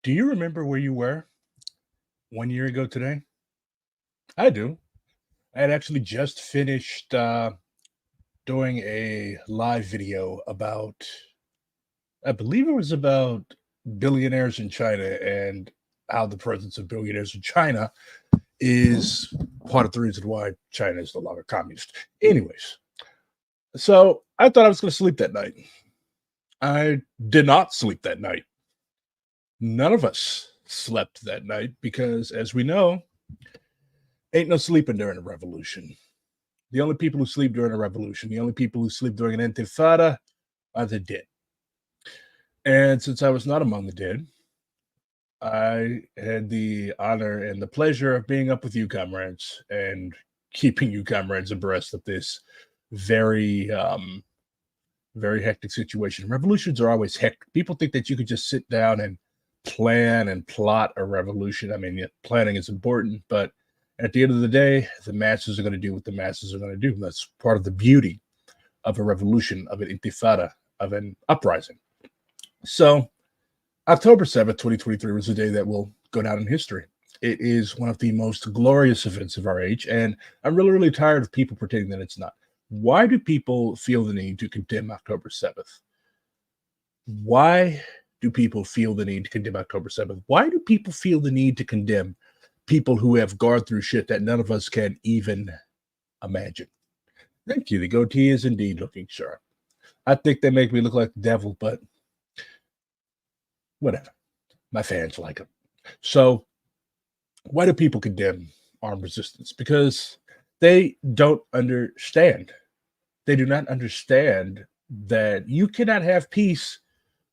Do you remember where you were 1 year ago today? I do. I had actually just finished doing a live video about, I believe it was about billionaires in China and how the presence of billionaires in China is part of the reason why China is no longer communist. Anyways, so I thought I was going to sleep that night. I did not sleep that night. None of us slept that night because, as we know, ain't no sleeping during a revolution. The only people who sleep during a revolution, the only people who sleep during an intifada are the dead. And since I was not among the dead, I had the honor and the pleasure of being up with you, comrades, and keeping you, comrades, abreast of this very, very hectic situation. Revolutions are always hectic. People think that you could just sit down and plan and plot a revolution. I mean, yeah, planning is important, but at the end of the day, the masses are going to do what the masses are going to do. That's part of the beauty of a revolution, of an intifada, of an uprising. So, October 7th, 2023 was a day that will go down in history. It is one of the most glorious events of our age, and I'm really, really tired of people pretending that it's not. Why do people feel the need to condemn October 7th? Why do people feel the need to condemn October 7th? Why do people feel the need to condemn people who have gone through shit that none of us can even imagine? Thank you. The goatee is indeed looking sharp. I think they make me look like the devil, but whatever. My fans like them. So, why do people condemn armed resistance? Because they don't understand. They do not understand that you cannot have peace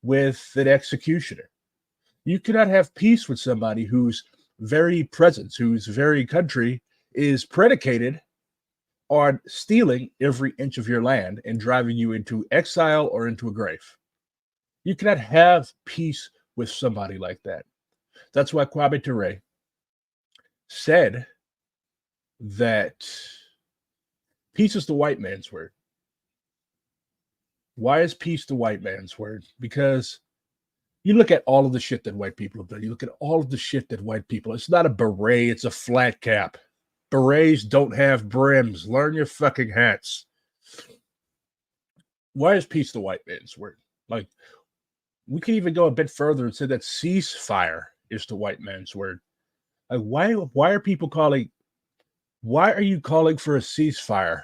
with an executioner. You cannot have peace with somebody whose very presence, whose very country is predicated on stealing every inch of your land and driving you into exile or into a grave. You cannot have peace with somebody like that. That's why Kwame Ture said that peace is the white man's word. Why is peace the white man's word? Because you look at all of the shit that white people have done. You look at all of the shit that white people, it's not a beret, it's a flat cap. Berets don't have brims. Learn your fucking hats. Why is peace the white man's word? Like, we can even go a bit further and say that ceasefire is the white man's word. Like, why are people calling, why are you calling for a ceasefire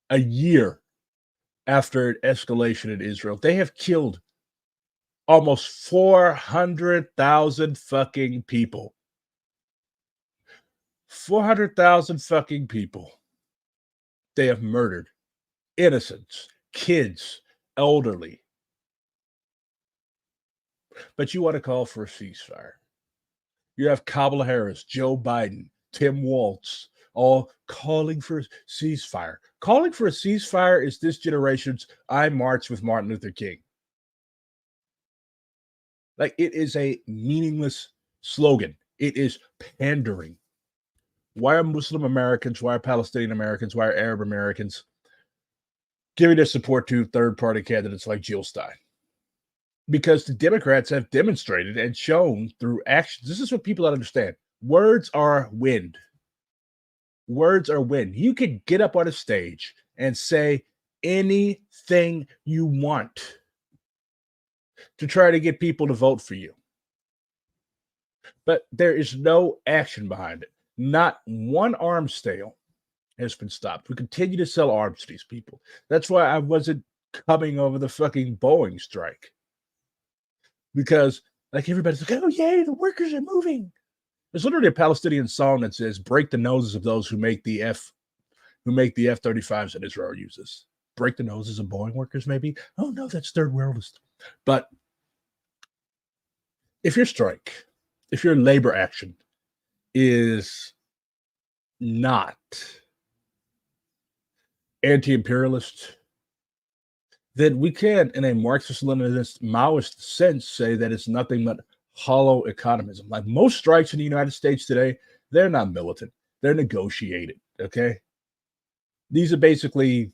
a year after an escalation in Israel? They have killed almost 400,000 fucking people. 400,000 fucking people. They have murdered innocents, kids, elderly. But you want to call for a ceasefire. You have Kamala Harris, Joe Biden, Tim Walz, all calling for a ceasefire. Calling for a ceasefire is this generation's I March with Martin Luther King. Like, it is a meaningless slogan. It is pandering. Why are Muslim Americans, why are Palestinian Americans, why are Arab Americans giving their support to third-party candidates like Jill Stein? Because the Democrats have demonstrated and shown through actions. This is what people don't understand. Words are wind. Words are wind. You can get up on a stage and say anything you want to try to get people to vote for you. But there is no action behind it. Not one arms sale has been stopped. We continue to sell arms to these people. That's why I wasn't coming over the fucking Boeing strike. Because, like, everybody's like, oh, yay, the workers are moving. There's literally a Palestinian song that says, break the noses of those who make the F-35s that Israel uses. Break the noses of Boeing workers, maybe? Oh, no, that's third worldist. But if your strike, if your labor action is not anti-imperialist, then we can, in a Marxist-Leninist Maoist sense, say that it's nothing but hollow economism. Like, most strikes in the United States today, they're not militant. They're negotiated, okay? These are basically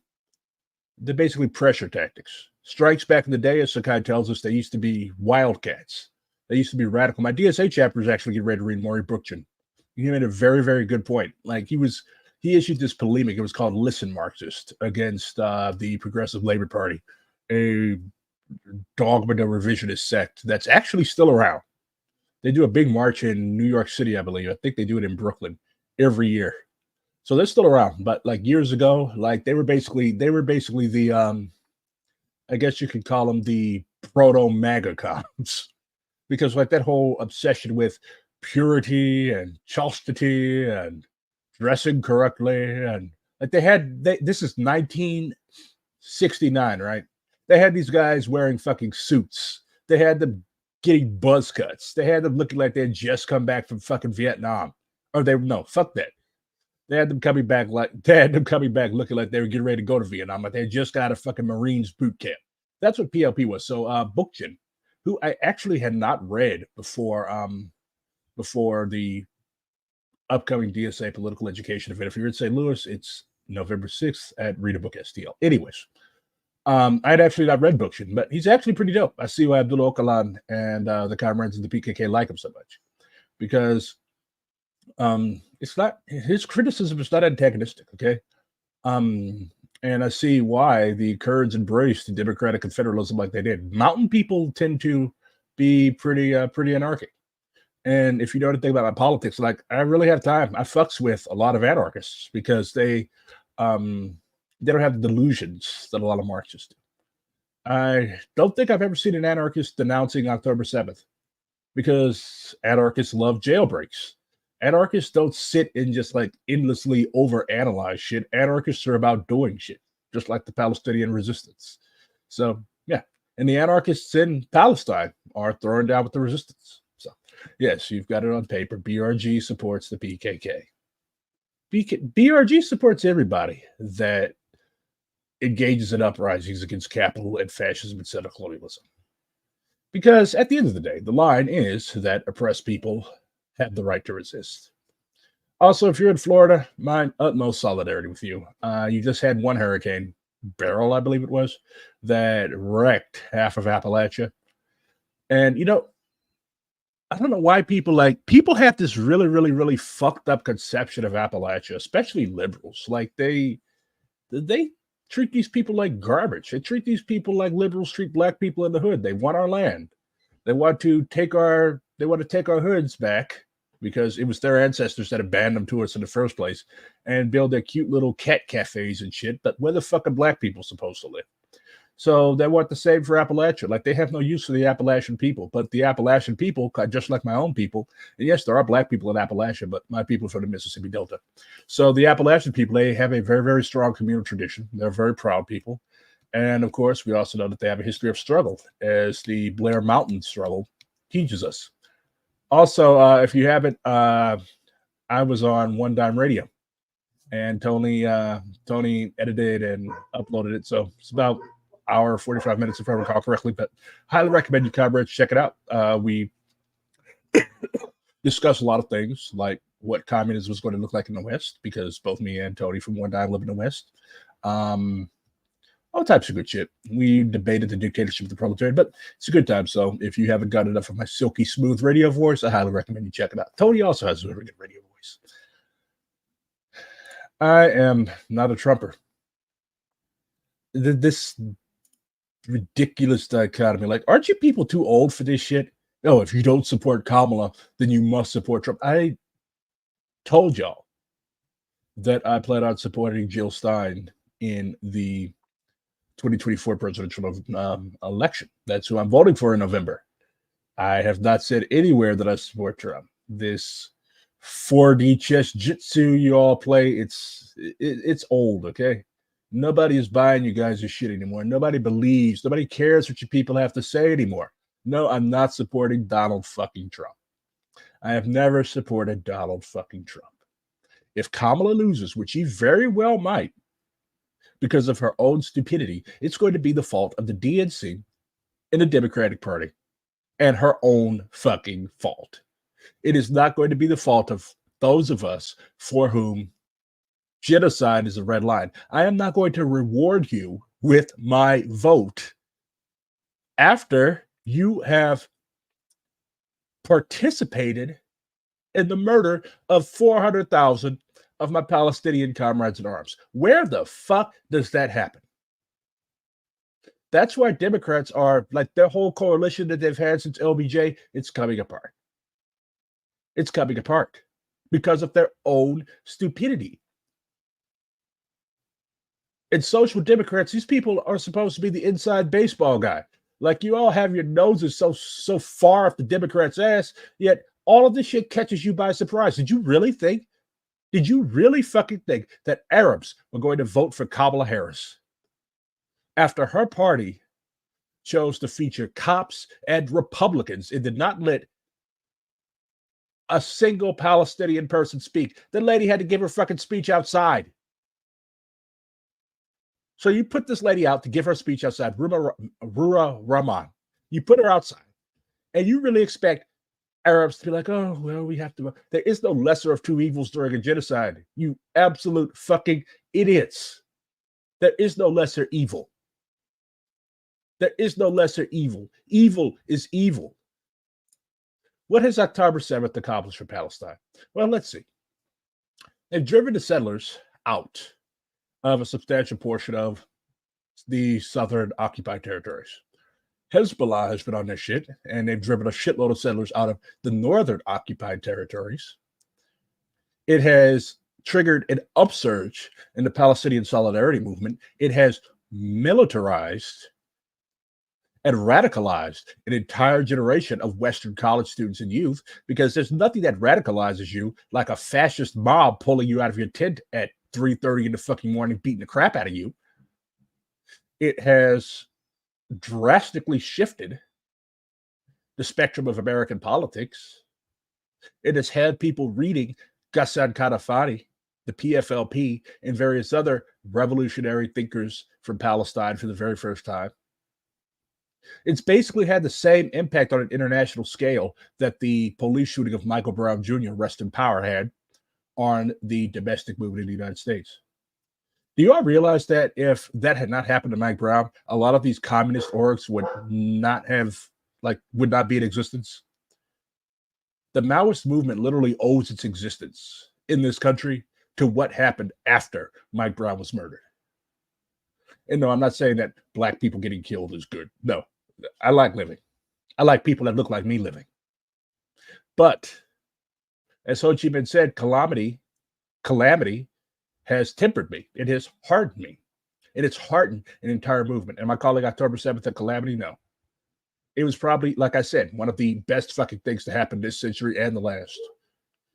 pressure tactics. Strikes back in the day, as Sakai tells us, they used to be wildcats. They used to be radical. My DSA chapter is actually getting ready to read Maury Bookchin. He made a very, very good point. Like he issued this polemic. It was called "Listen, Marxist" against the Progressive Labor Party, a dogma revisionist sect that's actually still around. They do a big march in New York City, I believe. I think they do it in Brooklyn every year. So they're still around. But like years ago, like they were basically the I guess you could call them the proto MAGA cops. Because like that whole obsession with purity and chastity and dressing correctly and like this is 1969, right? They had these guys wearing fucking suits. They had them getting buzz cuts. They had them looking like they had just come back from fucking Vietnam. Or no, fuck that. They had them coming back looking like they were getting ready to go to Vietnam, like they had just got a fucking Marines boot camp. That's what PLP was. So Bookchin, who I actually had not read before the upcoming DSA political education event. If you're in St. Louis, it's November 6th at Read a Book STL. Anyways, I'd actually not read Bookchin, but he's actually pretty dope. I see why Abdullah Öcalan and the comrades in the PKK like him so much, because it's not, his criticism is not antagonistic, okay? And I see why the Kurds embraced the democratic confederalism like they did. Mountain people tend to be pretty anarchic. And if you know anything about my politics, like I really have time. I fucks with a lot of anarchists because they don't have the delusions that a lot of Marxists do. I don't think I've ever seen an anarchist denouncing October 7th because anarchists love jailbreaks. Anarchists don't sit and just like endlessly overanalyze shit. Anarchists are about doing shit, just like the Palestinian resistance. So yeah, and the anarchists in Palestine are throwing down with the resistance. So yes, you've got it on paper. BRG supports the PKK. BRG supports everybody that engages in uprisings against capital and fascism and anti-colonialism. Because at the end of the day, the line is that oppressed people have the right to resist. Also, if you're in Florida, my utmost solidarity with you. You just had one hurricane, Beryl, I believe it was, that wrecked half of Appalachia. And, you know, I don't know why people have this really, really, really fucked up conception of Appalachia, especially liberals. Like they treat these people like garbage. They treat these people like liberals treat black people in the hood. They want our land. They want to take our hoods back because it was their ancestors that abandoned them to us in the first place and build their cute little cat cafes and shit. But where the fucking black people supposed to live? So they want the same for Appalachia. Like they have no use for the Appalachian people, but the Appalachian people, just like my own people, and yes, there are black people in Appalachia, but my people from the Mississippi Delta. So the Appalachian people, they have a very, very strong communal tradition. They're very proud people. And of course, we also know that they have a history of struggle, as the Blair Mountain struggle teaches us. Also, if you haven't, I was on One Dime Radio, and Tony edited and uploaded it. So it's about hour 45 minutes if I recall correctly, but highly recommend you comrades check it out. We discuss a lot of things like what communism was going to look like in the West, because both me and Tony from One Dime live in the West. All types of good shit. We debated the dictatorship of the proletariat, but it's a good time. So if you haven't got enough of my silky smooth radio voice, I highly recommend you check it out. Tony also has a very good radio voice. I am not a Trumper. This ridiculous dichotomy. Like, aren't you people too old for this shit? Oh, if you don't support Kamala, then you must support Trump. I told y'all that I plan on supporting Jill Stein in the 2024 presidential election. That's who I'm voting for in November. I have not said anywhere that I support Trump. This 4D chess jitsu you all play, it's old, okay? Nobody is buying you guys' shit anymore. Nobody believes, nobody cares what you people have to say anymore. No, I'm not supporting Donald fucking Trump. I have never supported Donald fucking Trump. If Kamala loses, which she very well might, because of her own stupidity, it's going to be the fault of the DNC and the Democratic Party and her own fucking fault. It is not going to be the fault of those of us for whom genocide is a red line. I am not going to reward you with my vote after you have participated in the murder of 400,000 of my Palestinian comrades in arms. Where the fuck does that happen? That's why Democrats are like their whole coalition that they've had since LBJ, it's coming apart. It's coming apart because of their own stupidity. And social democrats, these people are supposed to be the inside baseball guy. Like you all have your noses so far off the Democrats' ass, yet all of this shit catches you by surprise. Did you really think? Did you really fucking think that Arabs were going to vote for Kamala Harris after her party chose to feature cops and Republicans and did not let a single Palestinian person speak? The lady had to give her fucking speech outside. So you put this lady out to give her speech outside, Rura Rahman. You put her outside, and you really expect Arabs to be like, oh, well, we have to. There is no lesser of two evils during a genocide. You absolute fucking idiots. There is no lesser evil. There is no lesser evil. Evil is evil. What has October 7th accomplished for Palestine? Well, let's see. They've driven the settlers out of a substantial portion of the southern occupied territories. Hezbollah has been on their shit, and they've driven a shitload of settlers out of the northern occupied territories. It has triggered an upsurge in the Palestinian solidarity movement. It has militarized and radicalized an entire generation of Western college students and youth, because there's nothing that radicalizes you like a fascist mob pulling you out of your tent at 3:30 in the fucking morning, beating the crap out of you. It has drastically shifted the spectrum of American politics. It has had people reading Ghassan Kanafani, the PFLP, and various other revolutionary thinkers from Palestine for the very first time. It's basically had the same impact on an international scale that the police shooting of Michael Brown Jr., rest in power, had on the domestic movement in the United States. Do you all realize that if that had not happened to Mike Brown, a lot of these communist orgs would not be in existence? The Maoist movement literally owes its existence in this country to what happened after Mike Brown was murdered. And no, I'm not saying that black people getting killed is good. No, I like living. I like people that look like me living. But as Ho Chi Minh said, calamity has tempered me. It has hardened me. It has hardened an entire movement. Am I calling October 7th a calamity? No. It was probably, like I said, one of the best fucking things to happen this century and the last.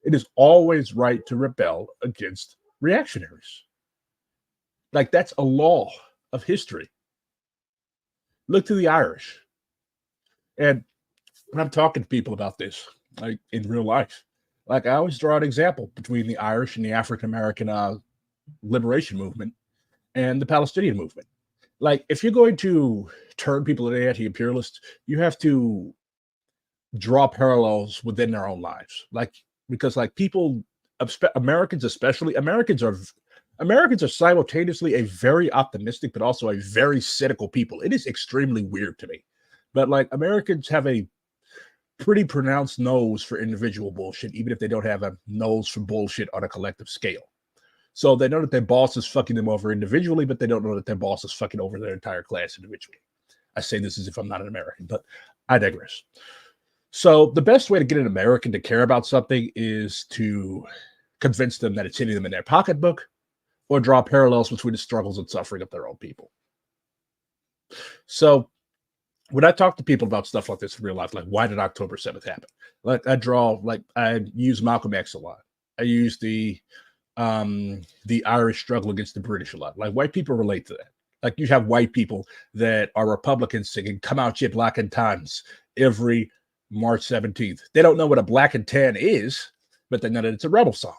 It is always right to rebel against reactionaries. Like, that's a law of history. Look to the Irish. And when I'm talking to people about this, like in real life, like I always draw an example between the Irish and the African American liberation movement and the Palestinian movement. Like, if you're going to turn people into anti-imperialists, you have to draw parallels within their own lives. Like, because like people, Americans especially, Americans are simultaneously a very optimistic but also a very cynical people. It is extremely weird to me. But like, Americans have a pretty pronounced nose for individual bullshit, even if they don't have a nose for bullshit on a collective scale. So they know that their boss is fucking them over individually, but they don't know that their boss is fucking over their entire class individually. I say this as if I'm not an American, but I digress. So the best way to get an American to care about something is to convince them that it's hitting them in their pocketbook, or draw parallels between the struggles and suffering of their own people. So when I talk to people about stuff like this in real life, like why did October 7th happen? Like I use Malcolm X a lot. I use the Irish struggle against the British a lot. Like, white people relate to that. Like, you have white people that are Republicans singing "Come Out, You Black and Tans" every March 17th. They don't know what a black and tan is, but they know that it's a rebel song.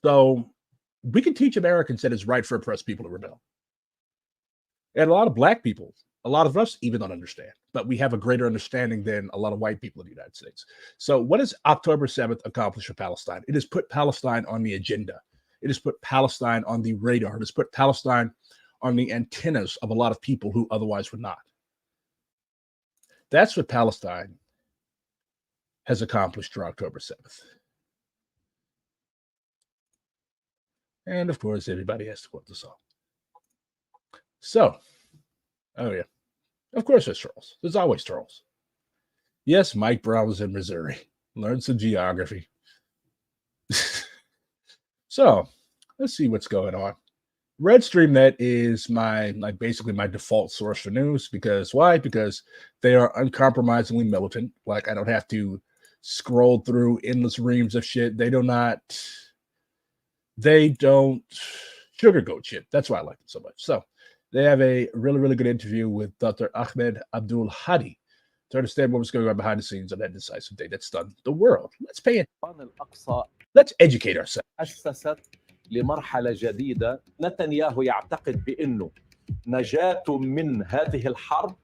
So we can teach Americans that it's right for oppressed people to rebel. And a lot of black people, a lot of us even don't understand, but we have a greater understanding than a lot of white people in the United States. So what has October 7th accomplished for Palestine? It has put Palestine on the agenda. It has put Palestine on the radar. It has put Palestine on the antennas of a lot of people who otherwise would not. That's what Palestine has accomplished for October 7th. And of course, everybody has to quote the song. So, oh yeah, of course there's trolls. There's always trolls. Yes, Mike Brown was in Missouri. Learned some geography. So, let's see what's going on. RedStreamNet is basically my default source for news because why? Because they are uncompromisingly militant. Like I don't have to scroll through endless reams of shit. They don't sugarcoat shit. That's why I like them so much. So they have a really, really good interview with Dr. Ahmed Abdul Hadi to understand what was going on behind the scenes on that decisive day that stunned the world. Let's pay it. Let's educate ourselves. لمرحلة جديدة. نتنياهو يعتقد بأنه نجاة من هذه الحرب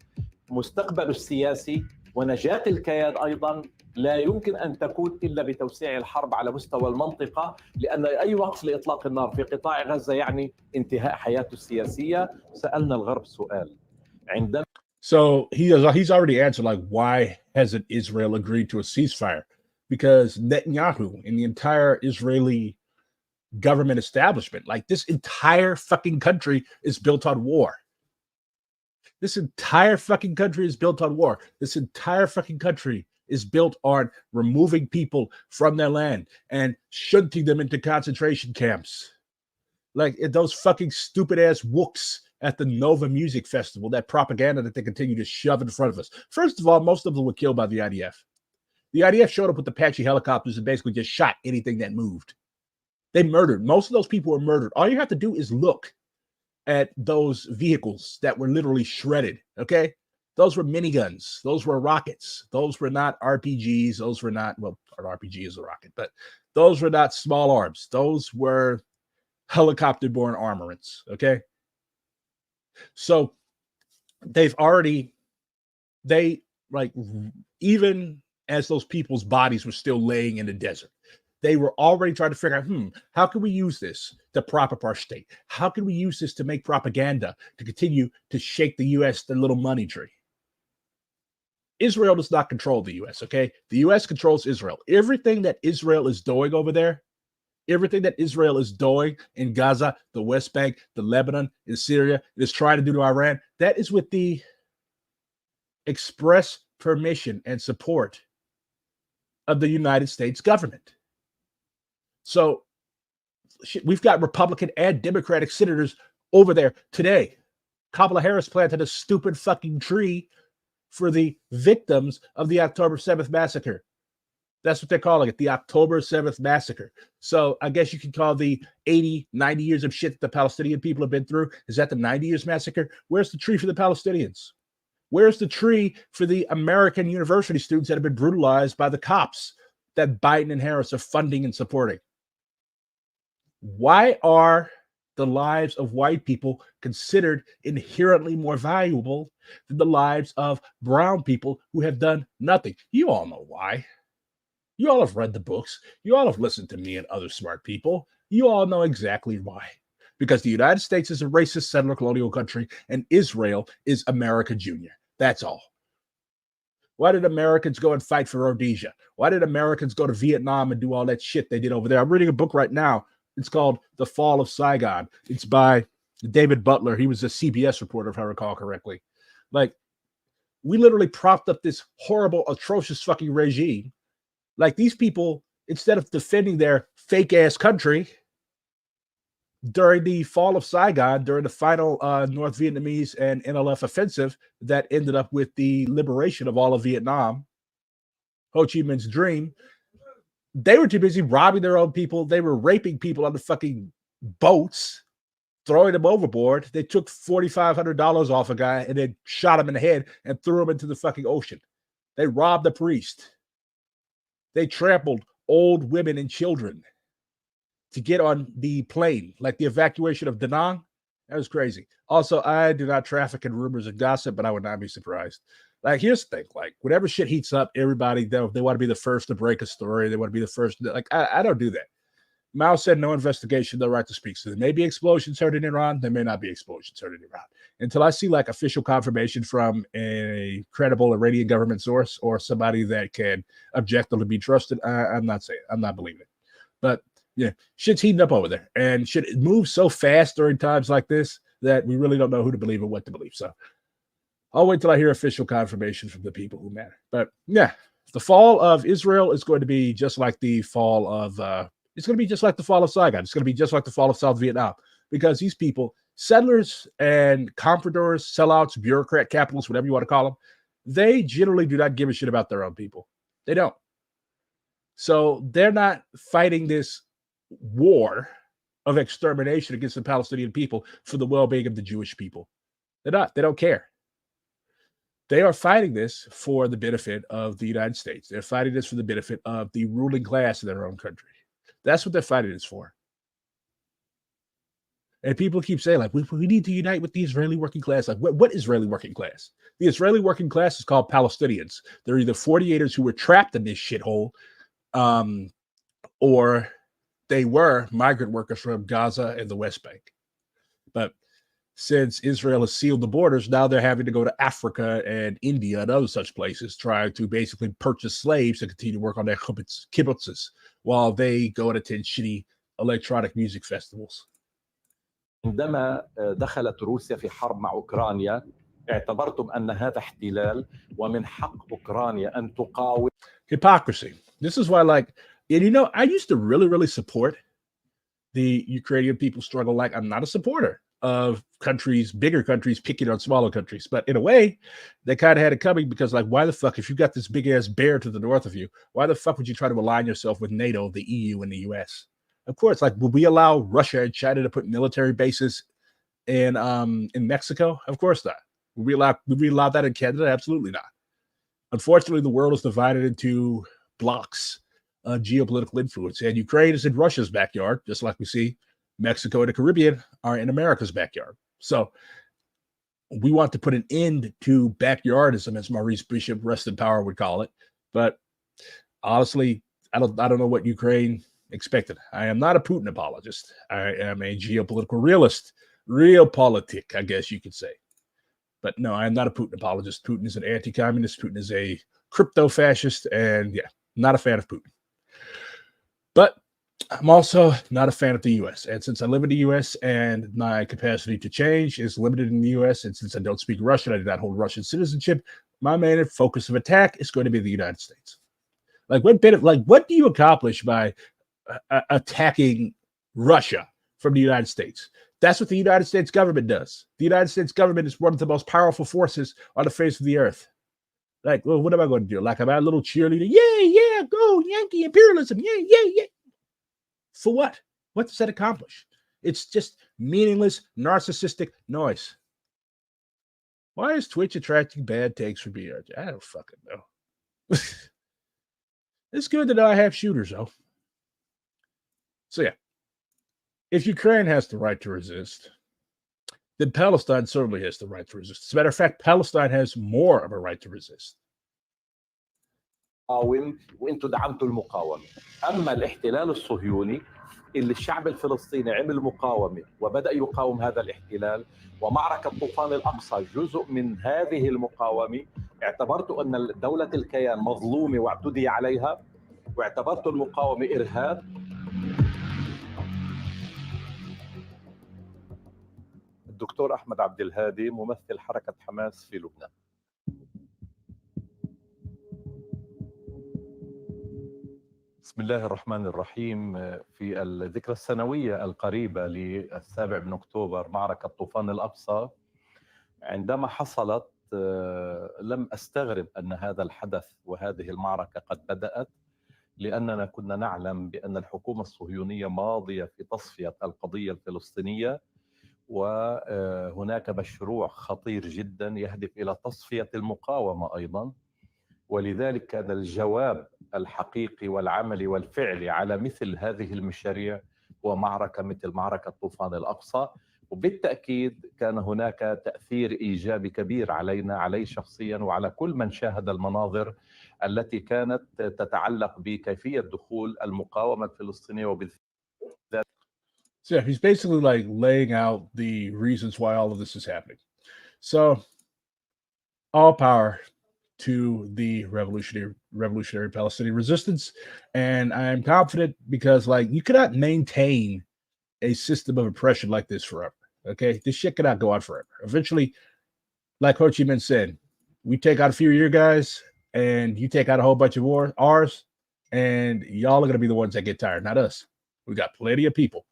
مستقبل السياسي ونجاة الكيان أيضا لا يمكن أن تكون إلا بتوسيع الحرب على مستوى المنطقة لأن أي وقف لإطلاق النار في قطاع غزة يعني انتهاء حياته السياسية. سألنا الغرب سؤال عندما So he's already answered like why hasn't Israel agreed to a ceasefire? Because Netanyahu and the entire Israeli government establishment, like this entire fucking country is built on war. This entire fucking country is built on war. This entire fucking country is built on removing people from their land and shunting them into concentration camps. Like those fucking stupid ass wooks at the Nova Music Festival, that propaganda that they continue to shove in front of us. First of all, most of them were killed by the IDF. The IDF showed up with Apache helicopters and basically just shot anything that moved. They murdered. Most of those people were murdered. All you have to do is look at those vehicles that were literally shredded, okay? Those were miniguns. Those were rockets. Those were not RPGs. Those were not, well, an RPG is a rocket, but those were not small arms. Those were helicopter-borne armaments, okay? So even as those people's bodies were still laying in the desert, they were already trying to figure out, how can we use this to prop up our state? How can we use this to make propaganda to continue to shake the U.S. the little money tree? Israel does not control the U.S., okay? The U.S. controls Israel. Everything that Israel is doing over there, everything that Israel is doing in Gaza, the West Bank, the Lebanon, in Syria, it is trying to do to Iran, that is with the express permission and support of the United States government. So we've got Republican and Democratic senators over there today. Kamala Harris planted a stupid fucking tree for the victims of the October 7th massacre. That's what they're calling it, the October 7th massacre. So I guess you could call the 80, 90 years of shit that the Palestinian people have been through. Is that the 90 years massacre? Where's the tree for the Palestinians? Where's the tree for the American university students that have been brutalized by the cops that Biden and Harris are funding and supporting? Why are the lives of white people considered inherently more valuable than the lives of brown people who have done nothing? You all know why. You all have read the books. You all have listened to me and other smart people. You all know exactly why. Because the United States is a racist settler colonial country and Israel is America Junior. That's all. Why did Americans go and fight for Rhodesia? Why did Americans go to Vietnam and do all that shit they did over there? I'm reading a book right now. It's called The Fall of Saigon. It's by David Butler. He was a CBS reporter, if I recall correctly. Like, we literally propped up this horrible, atrocious fucking regime. Like, these people, instead of defending their fake-ass country during the fall of Saigon, during the final North Vietnamese and NLF offensive that ended up with the liberation of all of Vietnam, Ho Chi Minh's dream, they were too busy robbing their own people. They were raping people on the fucking boats, throwing them overboard. They took $4,500 off a guy and then shot him in the head and threw him into the fucking ocean. They robbed a priest. They trampled old women and children to get on the plane, like the evacuation of Da Nang. That was crazy. Also, I do not traffic in rumors and gossip, but I would not be surprised. Like, here's the thing, like, whenever shit heats up, everybody, they want to be the first to break a story. They want to be the first. Like, I don't do that. Mao said no investigation, no right to speak. So there may be explosions heard in Iran. There may not be explosions heard in Iran. Until I see like official confirmation from a credible Iranian government source or somebody that can objectively be trusted, I'm not saying, I'm not believing it. But yeah, shit's heating up over there. And shit moves so fast during times like this that we really don't know who to believe and what to believe. So I'll wait till I hear official confirmation from the people who matter. But yeah, the fall of Israel is going to be just like the fall of it's going to be just like the fall of Saigon. It's going to be just like the fall of South Vietnam because these people, settlers and compradors, sellouts, bureaucrat capitalists, whatever you want to call them, they generally do not give a shit about their own people. They don't. So they're not fighting this war of extermination against the Palestinian people for the well-being of the Jewish people. They're not. They don't care. They are fighting this for the benefit of the United States. They're fighting this for the benefit of the ruling class in their own country. That's what they're fighting this for. And people keep saying, like, we need to unite with the Israeli working class. Like, what Israeli working class? The Israeli working class is called Palestinians. They're either 48ers who were trapped in this shithole, or they were migrant workers from Gaza and the West Bank. But since Israel has sealed the borders, now they're having to go to Africa and India and other such places, trying to basically purchase slaves to continue to work on their kibbutzes while they go and attend shitty electronic music festivals. عندما دخلت روسيا في حرب مع أوكرانيا اعتبرتم أن هذا احتلال ومن حق أوكرانيا أن تقاوم. Hypocrisy. This is why, like, and you know, I used to really support the Ukrainian people struggle. Like, I'm not a supporter of countries, bigger countries picking on smaller countries. But in a way, they kind of had it coming because, like, why the fuck, if you got this big ass bear to the north of you, why the fuck would you try to align yourself with NATO, the EU, and the US? Of course, like, would we allow Russia and China to put military bases in Mexico? Of course not. Would we allow that in Canada? Absolutely not. Unfortunately, the world is divided into blocks of geopolitical influence, and Ukraine is in Russia's backyard, just like we see Mexico and the Caribbean are in America's backyard. So we want to put an end to backyardism, as Maurice Bishop, rest in power, would call it. But honestly, I don't know what Ukraine expected. I am not a Putin apologist. I am a geopolitical realist, realpolitik, I guess you could say. But no, I am not a Putin apologist. Putin is an anti-communist. Putin is a crypto-fascist, and yeah, not a fan of Putin. But I'm also not a fan of the U.S. And since I live in the U.S. and my capacity to change is limited in the U.S., and since I don't speak Russian, I do not hold Russian citizenship, my main focus of attack is going to be the United States. Like, what do you accomplish by attacking Russia from the United States? That's what the United States government does. The United States government is one of the most powerful forces on the face of the earth. Like, well, what am I going to do? Like, am I a little cheerleader? Yeah, go Yankee imperialism. Yeah. For what? What does that accomplish? It's just meaningless, narcissistic noise. Why is Twitch attracting bad takes from BRJ? I don't fucking know. It's good to know I have shooters, though. So, yeah. If Ukraine has the right to resist, then Palestine certainly has the right to resist. As a matter of fact, Palestine has more of a right to resist. وانتم دعمتوا المقاومه. اما الاحتلال الصهيوني اللي الشعب الفلسطيني عمل مقاومه وبدا يقاوم هذا الاحتلال، ومعركه طوفان الاقصى جزء من هذه المقاومه. اعتبرتوا ان دوله الكيان مظلومه واعتدي عليها، واعتبرتوا المقاومه ارهاب. الدكتور احمد عبد الهادي ممثل حركه حماس في لبنان. بسم الله الرحمن الرحيم. في الذكرى السنوية القريبة للسابع من أكتوبر معركة طوفان الأقصى، عندما حصلت لم أستغرب أن هذا الحدث وهذه المعركة قد بدأت، لأننا كنا نعلم بأن الحكومة الصهيونية ماضية في تصفية القضية الفلسطينية، وهناك مشروع خطير جدا يهدف إلى تصفية المقاومة أيضا. ولذلك كان الجواب الحقيقي والعملي والفعلي على مثل هذه المشاريع هو معركة مثل معركة طوفان الأقصى. وبالتأكيد كان هناك تأثير إيجابي كبير علينا، علي شخصيا وعلى كل من شاهد المناظر التي كانت تتعلق بكيفية دخول المقاومة الفلسطينية So yeah, he's basically like laying out the reasons why all of this is happening. So all power to the revolutionary Palestinian resistance, and I am confident because like you cannot maintain a system of oppression like this forever. Okay, this shit cannot go on forever. Eventually, like Ho Chi Minh said, we take out a few of your guys, and you take out a whole bunch of ours, and y'all are gonna be the ones that get tired, not us. We got plenty of people.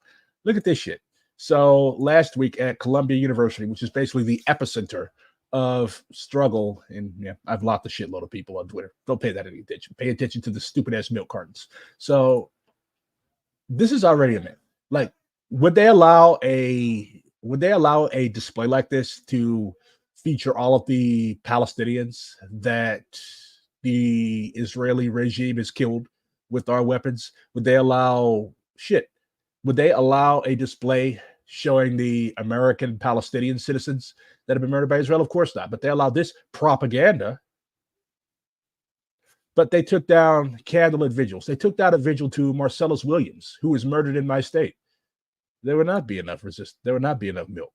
Look at this shit. So last week at Columbia University, which is basically the epicenter of struggle, and yeah, I've locked a shitload of people on Twitter. Don't pay that any attention. Pay attention to the stupid ass milk cartons. So this is already a myth. Like, would they allow a display like this to feature all of the Palestinians that the Israeli regime has killed with our weapons? Would they allow shit? Would they allow a display showing the American Palestinian citizens that have been murdered by Israel? Of course not. But they allow this propaganda. But they took down candlelit vigils. They took down a vigil to Marcellus Williams, who was murdered in my state. There would not be enough There would not be enough milk.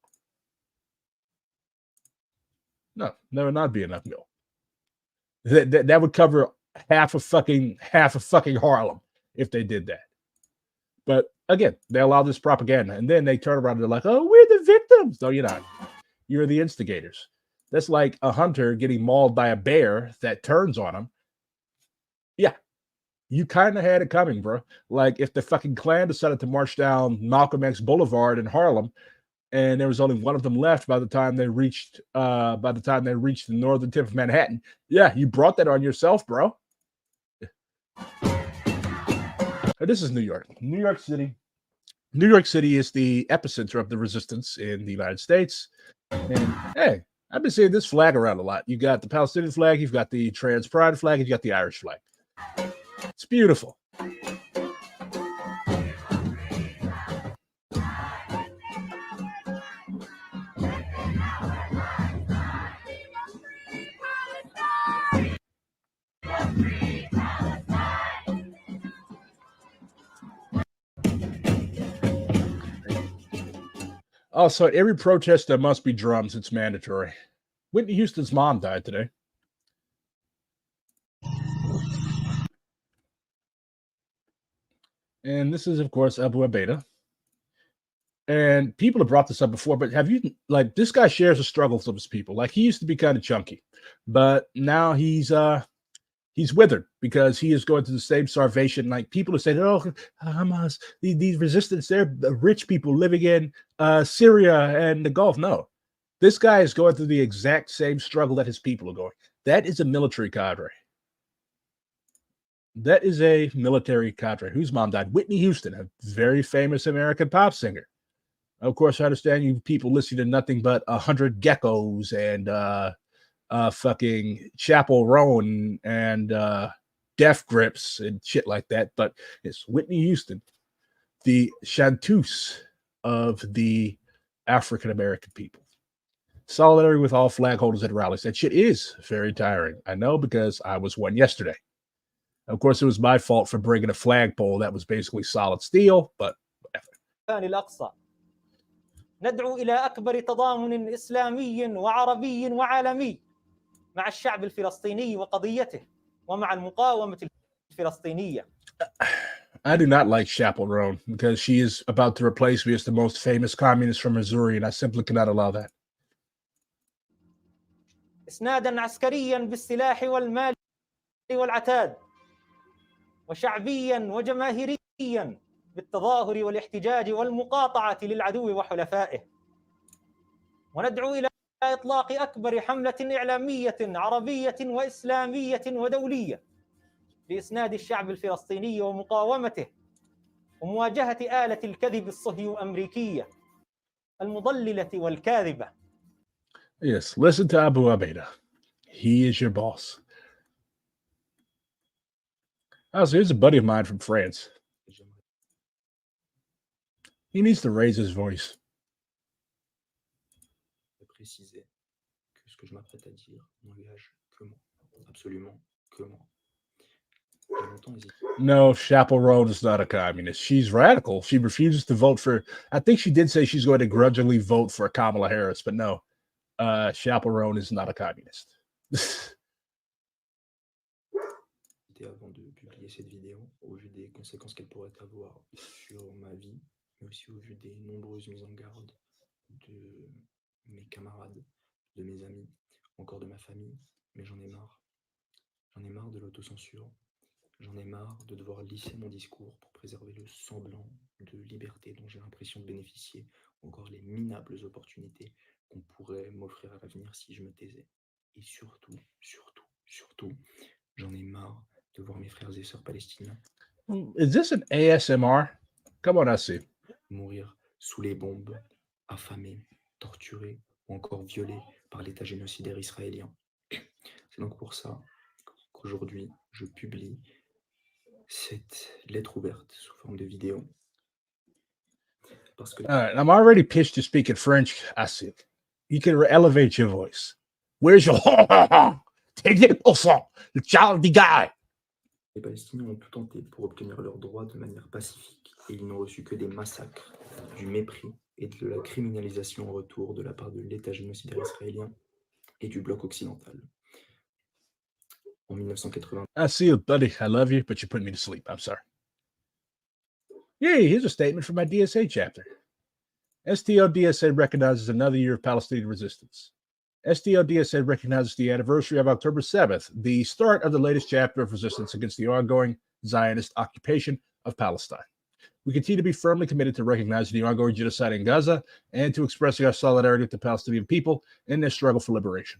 No, there would not be enough milk. That would cover half of fucking Harlem if they did that. But again, they allow this propaganda, and then they turn around and they're like, "Oh, we're the victims." No, you're not. You're the instigators. That's like a hunter getting mauled by a bear that turns on him. Yeah, you kind of had it coming, bro. Like if the fucking Klan decided to march down Malcolm X Boulevard in Harlem, and there was only one of them left by the time they reached the northern tip of Manhattan. Yeah, you brought that on yourself, bro. This is New York. New York City. New York City is the epicenter of the resistance in the United States. And hey, I've been seeing this flag around a lot. You got the Palestinian flag, you've got the trans pride flag, and you got the Irish flag. It's beautiful. Also, at every protest, there must be drums. It's mandatory. Whitney Houston's mom died today. And this is, of course, Abu Abeda. And people have brought this up before, but have you like this guy shares the struggles of his people? Like he used to be kind of chunky, but now he's withered because he is going through the same starvation. Like people are saying, "Oh, Hamas, these resistance, they're rich people living in Syria and the Gulf." No, this guy is going through the exact same struggle that his people are going. That is a military cadre. That is a military cadre whose mom died. Whitney Houston, a very famous American pop singer. Of course, I understand you people listen to nothing but 100 Geckos and fucking Chapel Roan and Death Grips and shit like that. But it's Whitney Houston, the chanteuse of the African American people. Solidarity with all flag holders at rallies. That shit is very tiring. I know because I was one yesterday. Of course, it was my fault for bringing a flagpole that was basically solid steel, but whatever. ندعو إلى أكبر تضامن إسلامي وعربي وعالمي مع الشعب الفلسطيني وقضيته ومع المقاومة الفلسطينية. I do not like Chapel Roan because she is about to replace me as the most famous communist from Missouri, and I simply cannot allow that. إسنادا عسكريا بالسلاح والمال والعتاد وشعبيا وجماهيريا بالتظاهر والاحتجاج والمقاطعة للعدو وحلفائه. وندعو إلى إطلاق أكبر حملة إعلامية عربية وإسلامية ودولية لإسناد الشعب الفلسطيني ومقاومته ومواجهة آلة الكذب الصهيونية الأمريكية المضللة والكاذبة. Yes, listen to Abu Abeda. He is your boss. Also, here's a buddy of mine from France. He needs to raise his voice. Préciser que ce que je m'apprête à dire n'engage que moi, absolument que moi. très longtemps, ils No, Chappell is not a communist. She's radical. She refuses to vote for. I think she did say she's going to grudgingly vote for Kamala Harris, but no, Chappell is not a communist. étaient avant de publier cette vidéo, au vu des conséquences qu'elle pourrait avoir sur ma vie, mais aussi au vu des nombreuses mises en garde de mes camarades, de mes amis, encore de ma famille, mais j'en ai marre. J'en ai marre de l'autocensure. J'en ai marre de devoir lisser mon discours pour préserver le semblant de liberté dont j'ai l'impression de bénéficier, ou encore les minables opportunités qu'on pourrait m'offrir à l'avenir si je me taisais. Et surtout, j'en ai marre de voir mes frères et sœurs palestiniens Is this an ASMR? Come on, I see. mourir sous les bombes, affamés, torturés ou encore violés par l'État génocidaire israélien. C'est donc pour ça qu'aujourd'hui, je publie cette lettre ouverte sous forme de vidéo. Parce que All right, I'm already pitched to speak in French. I see. You can elevate your voice. Where's your take it the child the guy? les Palestiniens ont tout tenté pour obtenir leurs droits de manière pacifique et ils n'ont reçu que des massacres, du mépris et de la criminalisation en retour de la part de l'État génocidaire israélien et du bloc occidental. En 1980, I see you, buddy. I love you, but you put me to sleep. I'm sorry. Yay, here's a statement from my DSA chapter. STO-DSA recognizes another year of Palestinian resistance. STO-DSA recognizes the anniversary of October 7th, the start of the latest chapter of resistance against the ongoing Zionist occupation of Palestine. We continue to be firmly committed to recognizing the ongoing genocide in Gaza and to expressing our solidarity with the Palestinian people in their struggle for liberation.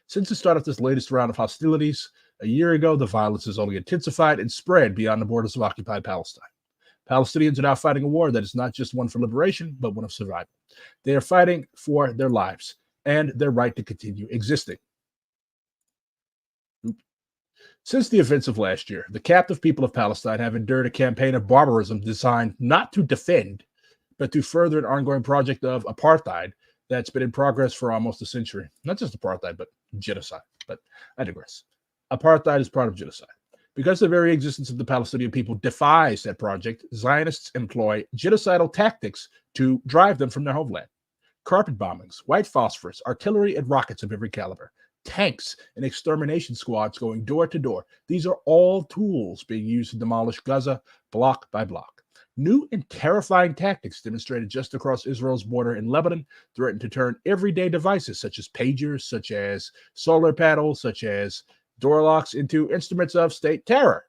Since the start of this latest round of hostilities a year ago, the violence has only intensified and spread beyond the borders of occupied Palestine. Palestinians are now fighting a war that is not just one for liberation, but one of survival. They are fighting for their lives and their right to continue existing. Since the events of last year, the captive people of Palestine have endured a campaign of barbarism designed not to defend, but to further an ongoing project of apartheid that's been in progress for almost a century. Not just apartheid, but genocide. But I digress. Apartheid is part of genocide. Because the very existence of the Palestinian people defies that project, Zionists employ genocidal tactics to drive them from their homeland. Carpet bombings, white phosphorus, artillery and rockets of every caliber, tanks and extermination squads going door to door. These are all tools being used to demolish Gaza block by block. New and terrifying tactics demonstrated just across Israel's border in Lebanon threaten to turn everyday devices such as pagers, such as solar panels, such as door locks into instruments of state terror.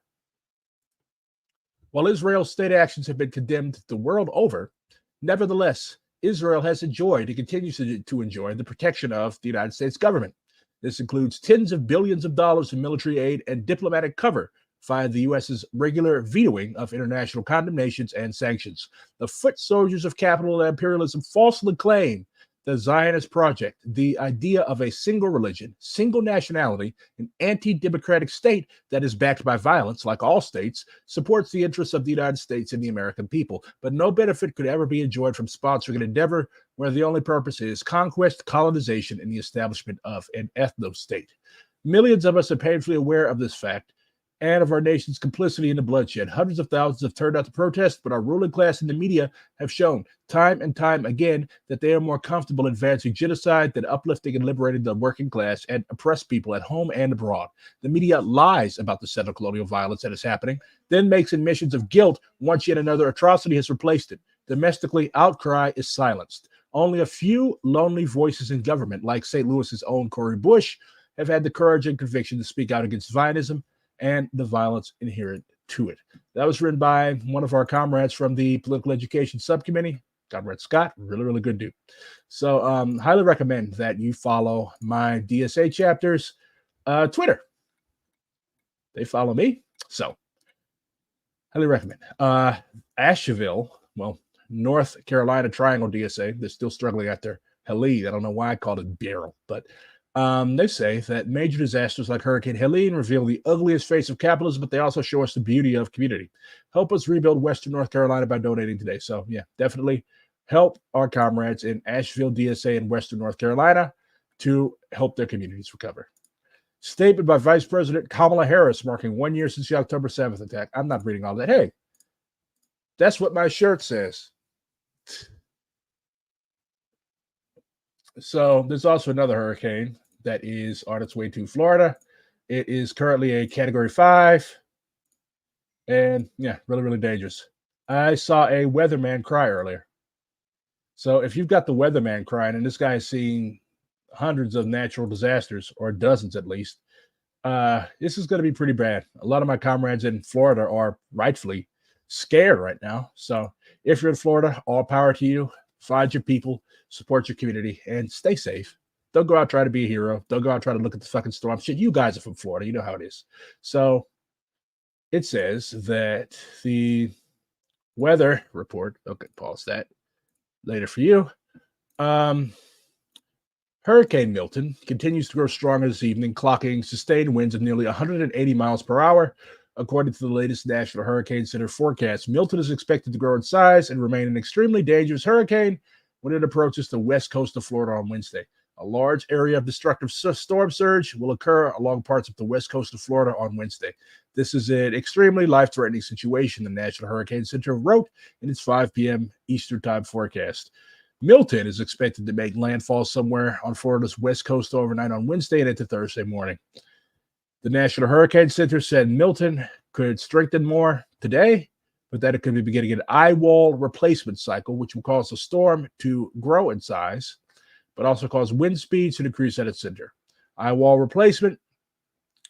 While Israel's state actions have been condemned the world over, nevertheless, Israel has enjoyed and continues to enjoy the protection of the United States government. This includes tens of billions of dollars in military aid and diplomatic cover via the U.S.'s regular vetoing of international condemnations and sanctions. The foot soldiers of capital imperialism falsely claim the Zionist project, the idea of a single religion, single nationality, an anti-democratic state that is backed by violence, like all states, supports the interests of the United States and the American people. But no benefit could ever be enjoyed from sponsoring an endeavor where the only purpose is conquest, colonization, and the establishment of an ethno-state. Millions of us are painfully aware of this fact and of our nation's complicity in the bloodshed. Hundreds of thousands have turned out to protest, but our ruling class and the media have shown time and time again that they are more comfortable advancing genocide than uplifting and liberating the working class and oppressed people at home and abroad. The media lies about the settler colonial violence that is happening, then makes admissions of guilt once yet another atrocity has replaced it. Domestically, outcry is silenced. Only a few lonely voices in government, like St. Louis's own Cori Bush, have had the courage and conviction to speak out against Zionism and the violence inherent to it. That was written by one of our comrades from the Political Education Subcommittee, Comrade Scott. Really, really good dude. So highly recommend that you follow my DSA chapters Twitter. They follow me. So highly recommend. Asheville, well, North Carolina Triangle DSA. They're still struggling out there. Helene. I don't know why I called it Beryl, but they say that major disasters like Hurricane Helene reveal the ugliest face of capitalism, but they also show us the beauty of community. Help us rebuild Western North Carolina by donating today. So, yeah, definitely help our comrades in Asheville, DSA, and Western North Carolina to help their communities recover. Statement by Vice President Kamala Harris marking 1 year since the October 7th attack. I'm not reading all that. Hey, that's what my shirt says. So there's also another hurricane that is on its way to Florida. It is currently a Category 5. And yeah, really, really dangerous. I saw a weatherman cry earlier. So if you've got the weatherman crying, and this guy is seeing hundreds of natural disasters, or dozens at least, this is going to be pretty bad. A lot of my comrades in Florida are rightfully scared right now. So if you're in Florida, all power to you. Find your people, support your community, and stay safe. Don't go out trying to be a hero. Don't go out trying to look at the fucking storm. Shit, you guys are from Florida. You know how it is. So it says that the weather report, okay, pause that later for you. Hurricane Milton continues to grow stronger this evening, clocking sustained winds of nearly 180 miles per hour. According to the latest National Hurricane Center forecast, Milton is expected to grow in size and remain an extremely dangerous hurricane when it approaches the west coast of Florida on Wednesday. A large area of destructive storm surge will occur along parts of the west coast of Florida on Wednesday. This is an extremely life-threatening situation, the National Hurricane Center wrote in its 5 p.m. Eastern Time forecast. Milton is expected to make landfall somewhere on Florida's west coast overnight on Wednesday and into Thursday morning. The National Hurricane Center said Milton could strengthen more today, but that it could be beginning an eye wall replacement cycle, which will cause the storm to grow in size, but also cause wind speeds to decrease at its center. Eye wall replacement,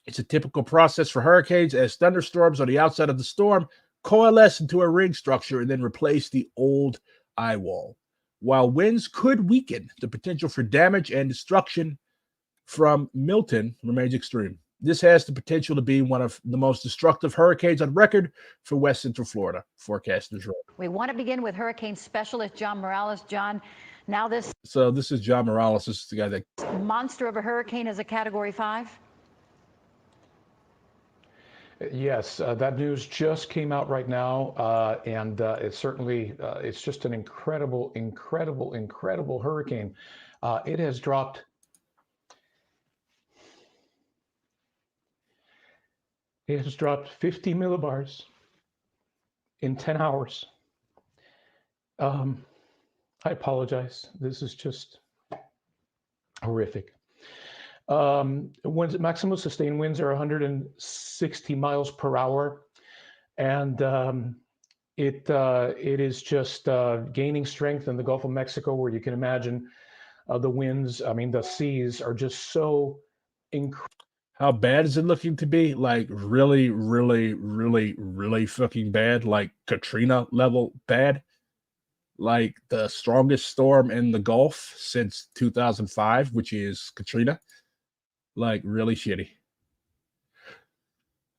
it's a typical process for hurricanes as thunderstorms on the outside of the storm coalesce into a ring structure and then replace the old eye wall. While winds could weaken, the potential for damage and destruction from Milton remains extreme. This has the potential to be one of the most destructive hurricanes on record for West Central Florida, forecasters wrote. We want to begin with hurricane specialist John Morales. John, now this is John Morales. This is the guy that monster of a hurricane is a Category 5? Yes, that news just came out right now, and it's certainly, it's just an incredible hurricane. It has dropped 50 millibars in 10 hours. I apologize. This is just horrific. Maximum sustained winds are 160 miles per hour, and it is just gaining strength in the Gulf of Mexico, where you can imagine the winds. I mean, the seas are just so incredible. How bad is it looking to be? Like really, really, really, really fucking bad, like Katrina level bad, like the strongest storm in the Gulf since 2005, which is Katrina. Like really shitty.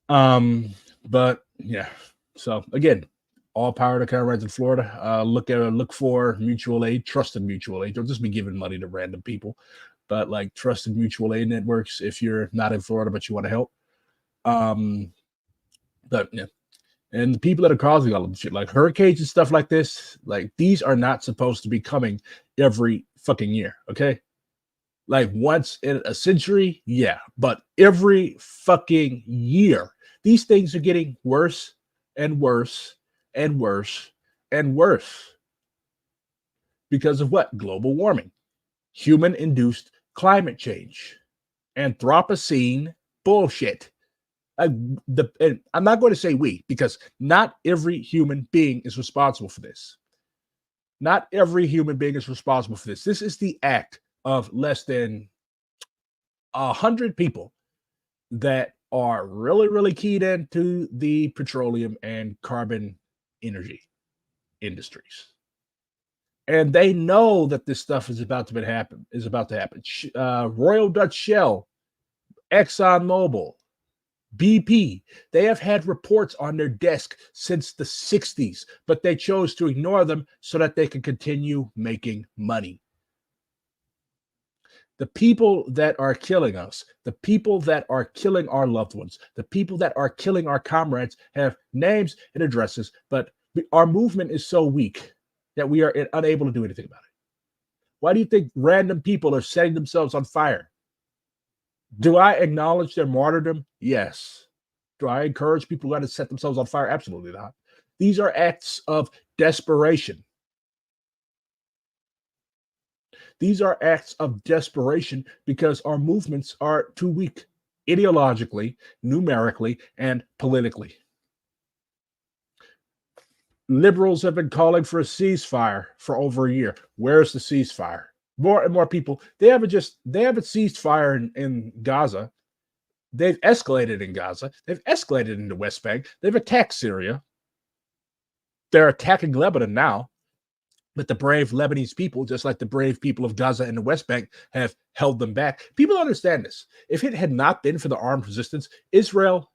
But yeah. So again, all power to comrades in Florida. Look for mutual aid, trusted mutual aid. Don't just be giving money to random people, but like trusted mutual aid networks if you're not in Florida but you want to help. But yeah. And the people that are causing all of the shit, like hurricanes and stuff like this, like these are not supposed to be coming every fucking year, okay? Like once in a century, yeah, but every fucking year, these things are getting worse and worse and worse and worse. Because of what? Global warming, human-induced climate change, Anthropocene bullshit. And I'm not going to say we, because not every human being is responsible for this. Not every human being is responsible for this. This is the act of less than 100 people that are really, really keyed into the petroleum and carbon energy industries. And they know that this stuff is about to happen. Royal Dutch Shell, ExxonMobil, BP, they have had reports on their desk since the 60s, but they chose to ignore them so that they could continue making money. The people that are killing us, the people that are killing our loved ones, the people that are killing our comrades have names and addresses, but our movement is so weak that we are unable to do anything about it. Why do you think random people are setting themselves on fire? Do I acknowledge their martyrdom? Yes. Do I encourage people who got to set themselves on fire? Absolutely not. These are acts of desperation. These are acts of desperation because our movements are too weak ideologically, numerically, and politically. Liberals have been calling for a ceasefire for over a year. Where's the ceasefire? More and more people, they haven't ceased fire in Gaza. They've escalated in Gaza. They've escalated in the West Bank. They've attacked Syria. They're attacking Lebanon now. But the brave Lebanese people, just like the brave people of Gaza and the West Bank, have held them back. People don't understand this. If it had not been for the armed resistance, Israel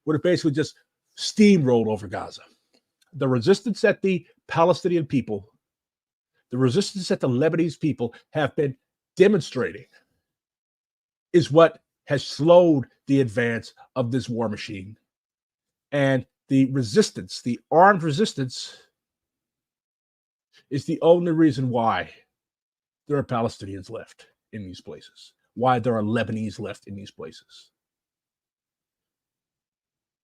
would have basically just steamrolled over Gaza. The resistance that the Palestinian people, the resistance that the Lebanese people have been demonstrating is what has slowed the advance of this war machine. And the resistance, the armed resistance, is the only reason why there are Palestinians left in these places, why there are Lebanese left in these places.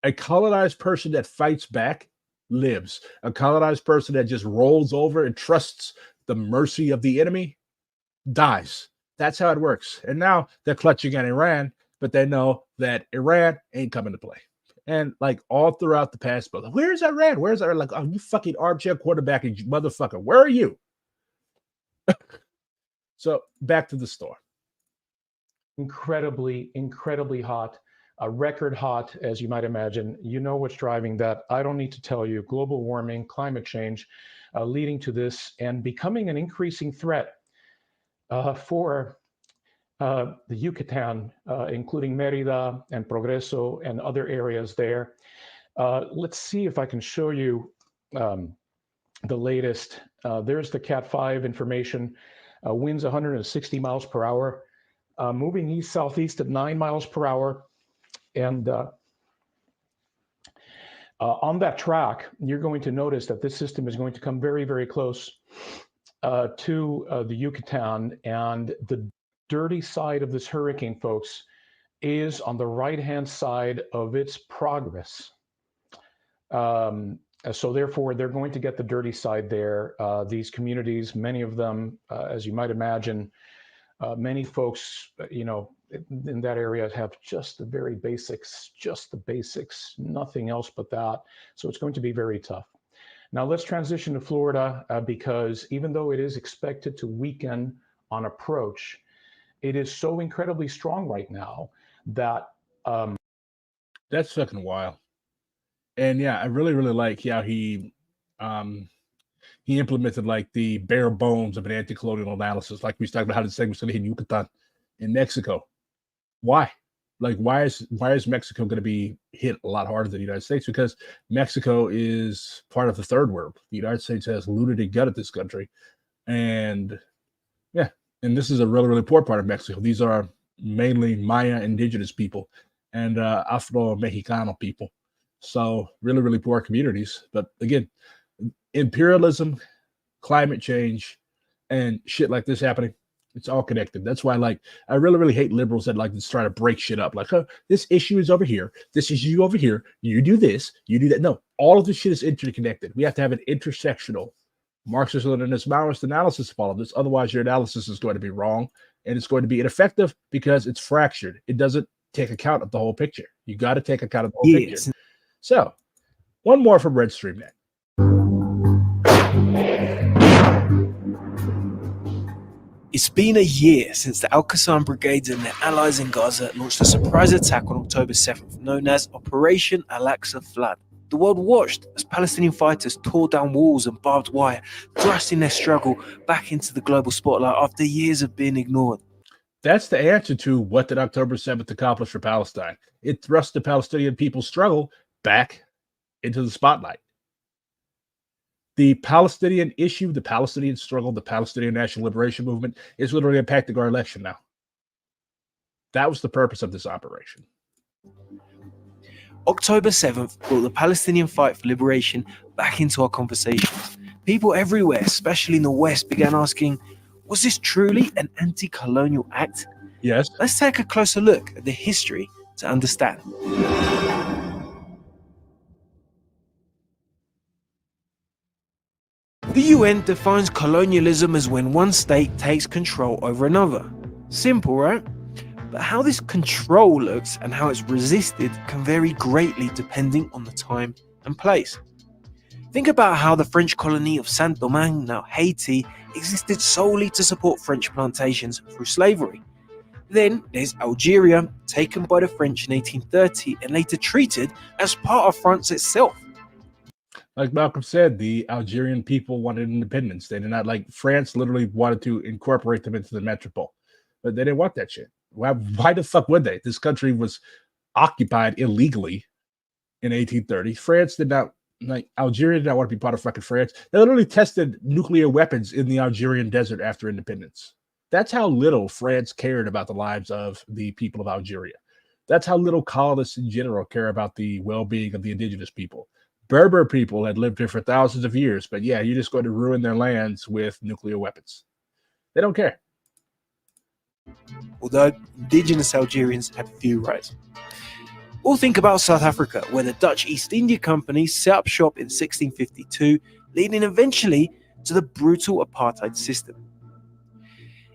A colonized person that fights back lives. A colonized person that just rolls over and trusts the mercy of the enemy dies. That's how it works. And now they're clutching at Iran, but they know that Iran ain't coming to play. And like all throughout the past, brother, where's Iran? Where's Iran? Like, oh, you fucking armchair quarterbacking motherfucker. Where are you? So back to the store. Incredibly, incredibly hot, record hot, as you might imagine. You know what's driving that. I don't need to tell you. Global warming, climate change, leading to this and becoming an increasing threat for the Yucatan, including Mérida and Progreso and other areas there. Let's see if I can show you the latest. There's the Cat 5 information. Winds 160 miles per hour, moving east-southeast at 9 miles per hour. And on that track, you're going to notice that this system is going to come very, very close to the Yucatan. And the dirty side of this hurricane, folks, is on the right-hand side of its progress. So therefore, they're going to get the dirty side there. These communities, many of them, as you might imagine, many folks, you know, in that area have just the very basics, nothing else but that. So it's going to be very tough. Now let's transition to Florida because even though it is expected to weaken on approach, it is so incredibly strong right now that that's fucking wild. And yeah, I really, really like how he implemented like the bare bones of an anti-colonial analysis. Like we talked about how the segment's going to hit Yucatan in Mexico. Why? Like, why is Mexico going to be hit a lot harder than the United States? Because Mexico is part of the third world. The United States has looted and gutted this country. And yeah, and this is a really, really poor part of Mexico. These are mainly Maya indigenous people and Afro-Mexicano people. So really, really poor communities. But again, imperialism, climate change, and shit like this happening, it's all connected. That's why, like, I really, really hate liberals that like to try to break shit up. Like, oh, this issue is over here. This issue over here. You do this. You do that. No, all of this shit is interconnected. We have to have an intersectional Marxist-Leninist Maoist analysis of all of this. Otherwise, your analysis is going to be wrong, and it's going to be ineffective because it's fractured. It doesn't take account of the whole picture. You got to take account of the whole picture. So, one more from Red Stream Net. It's been a year since the Al-Qassam brigades and their allies in Gaza launched a surprise attack on October 7th, known as Operation Al-Aqsa Flood. The world watched as Palestinian fighters tore down walls and barbed wire, thrusting their struggle back into the global spotlight after years of being ignored. That's the answer to what did October 7th accomplish for Palestine. It thrust the Palestinian people's struggle back into the spotlight. The Palestinian issue, the Palestinian struggle, the Palestinian National Liberation Movement is literally impacting our election now. That was the purpose of this operation. October 7th brought the Palestinian fight for liberation back into our conversations. People everywhere, especially in the West, began asking, was this truly an anti-colonial act? Yes. Let's take a closer look at the history to understand. The UN defines colonialism as when one state takes control over another. Simple, right? But how this control looks and how it's resisted can vary greatly depending on the time and place. Think about how the French colony of Saint-Domingue, now Haiti, existed solely to support French plantations through slavery. Then there's Algeria, taken by the French in 1830 and later treated as part of France itself. Like Malcolm said, the Algerian people wanted independence. They did not, like, France literally wanted to incorporate them into the metropole, but they didn't want that shit. Why the fuck would they? This country was occupied illegally in 1830. France did not, like, Algeria did not want to be part of fucking France. They literally tested nuclear weapons in the Algerian desert after independence. That's how little France cared about the lives of the people of Algeria. That's how little colonists in general care about the well-being of the indigenous people. Berber people had lived here for thousands of years, but yeah, you're just going to ruin their lands with nuclear weapons. They don't care. Although indigenous Algerians had few rights. Or think about South Africa, where the Dutch East India Company set up shop in 1652, leading eventually to the brutal apartheid system.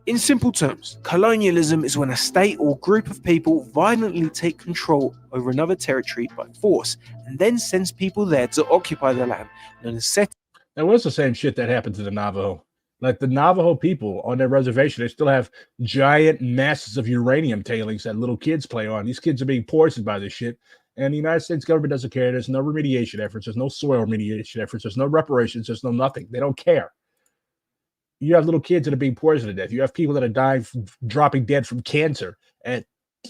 In simple terms, colonialism is when a state or group of people violently take control over another territory by force and then sends people there to occupy the land, known as settlers. That was the same shit that happened to the Navajo. Like, the Navajo people on their reservation, they still have giant masses of uranium tailings that little kids play on. These kids are being poisoned by this shit, and the United States government doesn't care. There's no remediation efforts. There's no soil remediation efforts. There's no reparations. There's no nothing. They don't care. You have little kids that are being poisoned to death. You have people that are dying, dropping dead from cancer at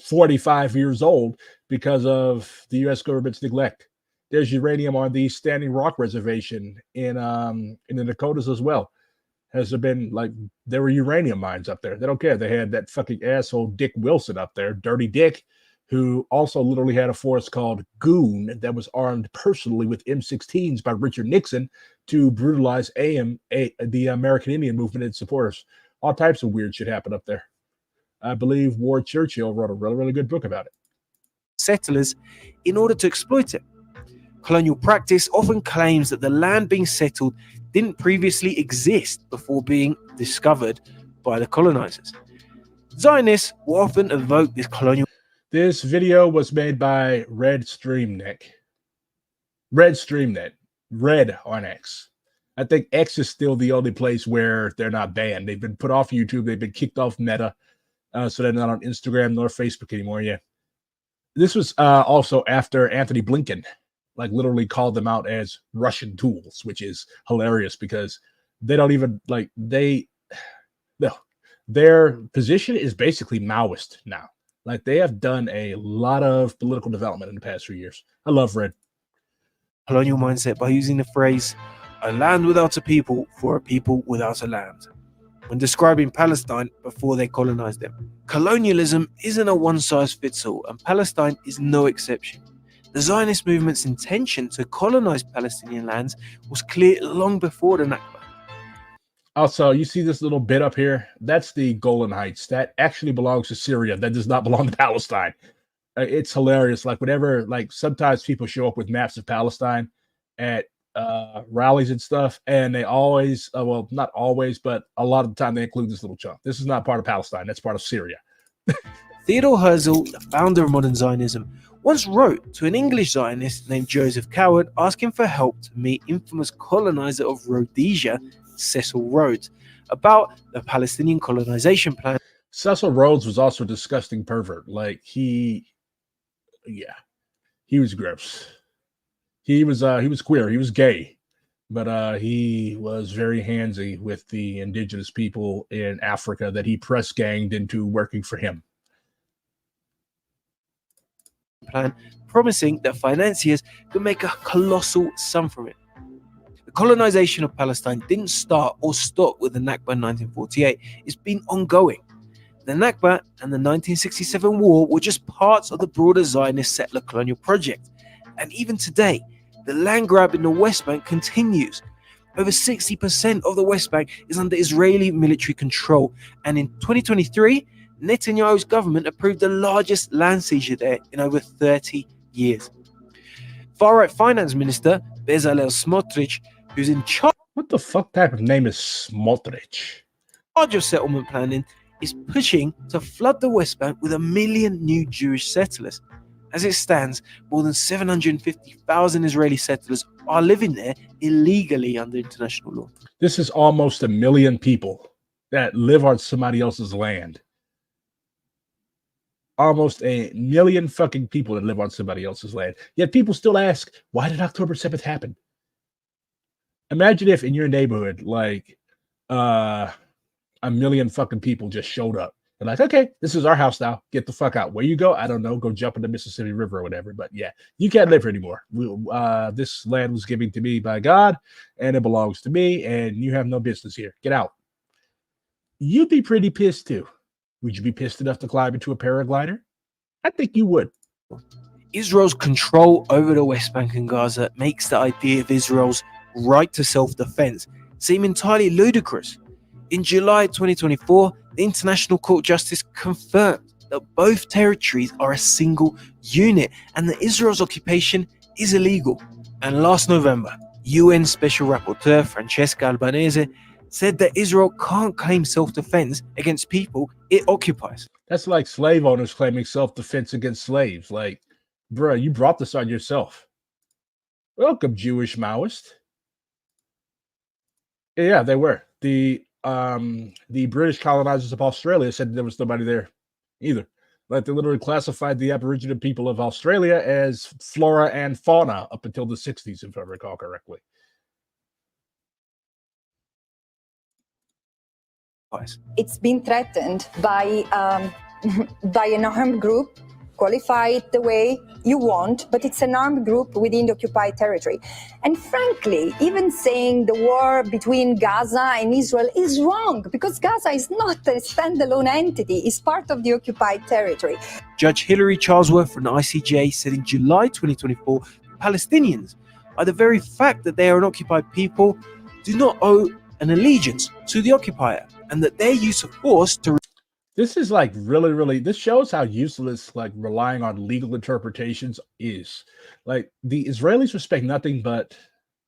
45 years old because of the U.S. government's neglect. There's uranium on the Standing Rock Reservation in the Dakotas as well. Has there been, like, there were uranium mines up there? They don't care. They had that fucking asshole Dick Wilson up there, Dirty Dick, who also literally had a force called Goon that was armed personally with M16s by Richard Nixon to brutalize the American Indian movement and supporters. All types of weird shit happened up there. I believe Ward Churchill wrote a really, really good book about it. Settlers in order to exploit it. Colonial practice often claims that the land being settled didn't previously exist before being discovered by the colonizers. Zionists will often evoke this colonial. This video was made by Red on X. I think X is still the only place where they're not banned. They've been put off YouTube. They've been kicked off Meta. So they're not on Instagram nor Facebook anymore. Yeah. This was also after Anthony Blinken, like, literally called them out as Russian tools, which is hilarious because they don't even, like, their position is basically Maoist now. Like, they have done a lot of political development in the past few years. I love Red. Colonial mindset by using the phrase, a land without a people for a people without a land, when describing Palestine before they colonized them. Colonialism isn't a one-size-fits-all, and Palestine is no exception. The Zionist movement's intention to colonize Palestinian lands was clear long before the Nakba. Also, you see this little bit up here? That's the Golan Heights. That actually belongs to Syria. That does not belong to Palestine. It's hilarious. Like, whenever, like, sometimes people show up with maps of Palestine at rallies and stuff, and they always, well, not always, but a lot of the time they include this little chunk. This is not part of Palestine. That's part of Syria. Theodor Herzl, the founder of modern Zionism, once wrote to an English Zionist named Joseph Coward asking for help to meet infamous colonizer of Rhodesia, Cecil Rhodes, about the Palestinian colonization plan. Cecil Rhodes was also a disgusting pervert. Like, he was gross. He was queer. He was gay, but he was very handsy with the indigenous people in Africa that he press ganged into working for him. Plan, promising that financiers could make a colossal sum from it. The colonization of Palestine didn't start or stop with the Nakba in 1948. It's been ongoing. The Nakba and the 1967 war were just parts of the broader Zionist settler colonial project. And even today, the land grab in the West Bank continues. Over 60% of the West Bank is under Israeli military control. And in 2023, Netanyahu's government approved the largest land seizure there in over 30 years. Far-right finance minister Bezalel Smotrich, who's in charge What the fuck type of name is Smotrich? of settlement planning, is pushing to flood the West Bank with 1 million new Jewish settlers. As it stands, more than 750,000 Israeli settlers are living there illegally under international law. This is almost 1 million people that live on somebody else's land. Almost 1 million fucking people that live on somebody else's land. Yet people still ask, why did October 7th happen? Imagine if in your neighborhood, like, 1 million fucking people just showed up. They're like, okay, this is our house now. Get the fuck out. Where you go? I don't know. Go jump in the Mississippi River or whatever. But yeah, you can't live here anymore. This land was given to me by God, and it belongs to me, and you have no business here. Get out. You'd be pretty pissed too. Would you be pissed enough to climb into a paraglider? I think you would. Israel's control over the West Bank and Gaza makes the idea of Israel's right to self-defense seem entirely ludicrous. In July 2024, the International Court of Justice confirmed that both territories are a single unit and that Israel's occupation is illegal. And last November, UN Special Rapporteur Francesca Albanese said that Israel can't claim self-defense against people it occupies. That's like slave owners claiming self-defense against slaves. Like, bruh, you brought this on yourself. Welcome, Jewish Maoist. Yeah, they were. The British colonizers of Australia said there was nobody there either. Like, they literally classified the Aboriginal people of Australia as flora and fauna up until the 60s, if I recall correctly. It's been threatened by an armed group. Qualify it the way you want, but it's an armed group within the occupied territory. And frankly, even saying the war between Gaza and Israel is wrong, because Gaza is not a standalone entity, it's part of the occupied territory. Judge Hilary Charlesworth from the ICJ said in July 2024, Palestinians, by the very fact that they are an occupied people, do not owe an allegiance to the occupier, and that their use of force to... This is like really, this shows how useless like relying on legal interpretations is. Like, the Israelis respect nothing but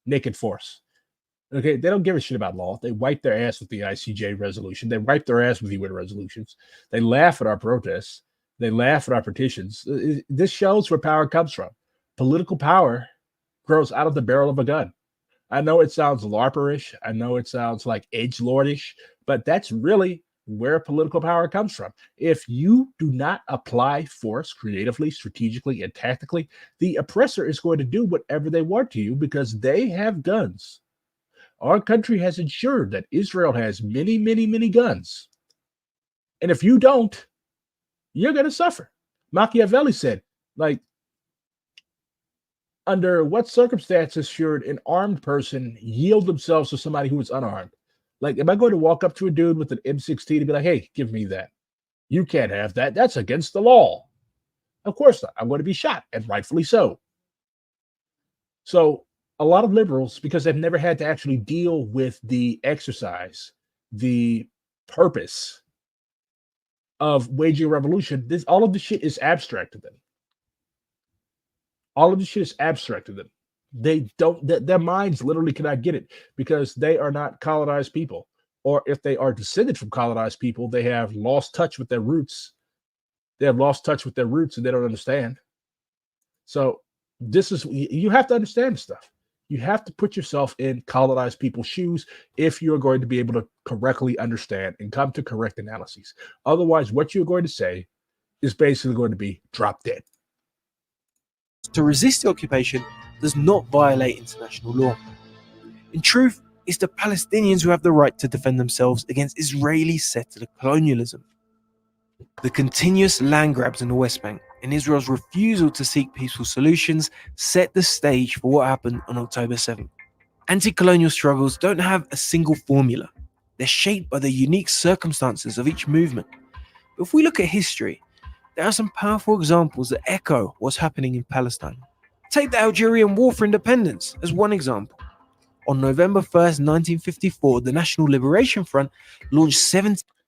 naked force. Okay, they don't give a shit about law. They wipe their ass with the ICJ resolution. They wipe their ass with UN resolutions. They laugh at our protests. They laugh at our petitions. This shows where power comes from. Political power grows out of the barrel of a gun. I know it sounds LARPerish. I know it sounds like edgelordish, but that's really where political power comes from. If you do not apply force creatively, strategically, and tactically, the oppressor is going to do whatever they want to you because they have guns. Our country has ensured that Israel has many, many, many guns. And if you don't, you're going to suffer. Machiavelli said, like, under what circumstances should an armed person yield themselves to somebody who is unarmed? Like, am I going to walk up to a dude with an M16 and be like, hey, give me that? You can't have that. That's against the law. Of course not. I'm going to be shot, and rightfully so. So a lot of liberals, because they've never had to actually deal with the exercise, the purpose of waging a revolution, all of this shit is abstract to them. All of this shit is abstract to them. They don't, their minds literally cannot get it because they are not colonized people. Or if they are descended from colonized people, they have lost touch with their roots. They have lost touch with their roots and they don't understand. So this is, you have to understand stuff. You have to put yourself in colonized people's shoes if you're going to be able to correctly understand and come to correct analyses. Otherwise, what you're going to say is basically going to be drop dead. To resist the occupation does not violate international law. In truth, it's the Palestinians who have the right to defend themselves against Israeli settler colonialism. The continuous land grabs in the West Bank and Israel's refusal to seek peaceful solutions set the stage for what happened on October 7th. Anti-colonial struggles don't have a single formula. They're shaped by the unique circumstances of each movement. But if we look at history, there are some powerful examples that echo what's happening in Palestine. Take the Algerian War for Independence as one example. On November 1st, 1954, the National Liberation Front launched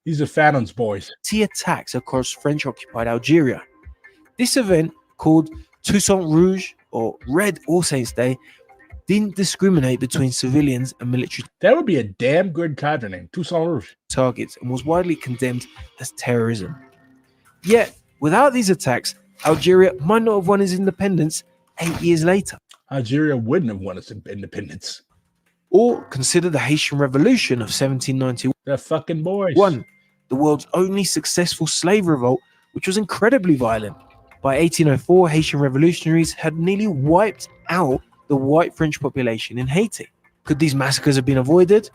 These are Fanon's boys. Attacks across French-occupied Algeria. This event, called Toussaint Rouge or Red All Saints Day, didn't discriminate between civilians and military That would be a damn good cadre name, Toussaint Rouge. targets and was widely condemned as terrorism. Yet, without these attacks, Algeria might not have won its independence 8 years later. Algeria wouldn't have won its independence. Or consider the Haitian Revolution of 1791. They're fucking boys. The world's only successful slave revolt, which was incredibly violent. By 1804, Haitian revolutionaries had nearly wiped out the white French population in Haiti. Could these massacres have been avoided?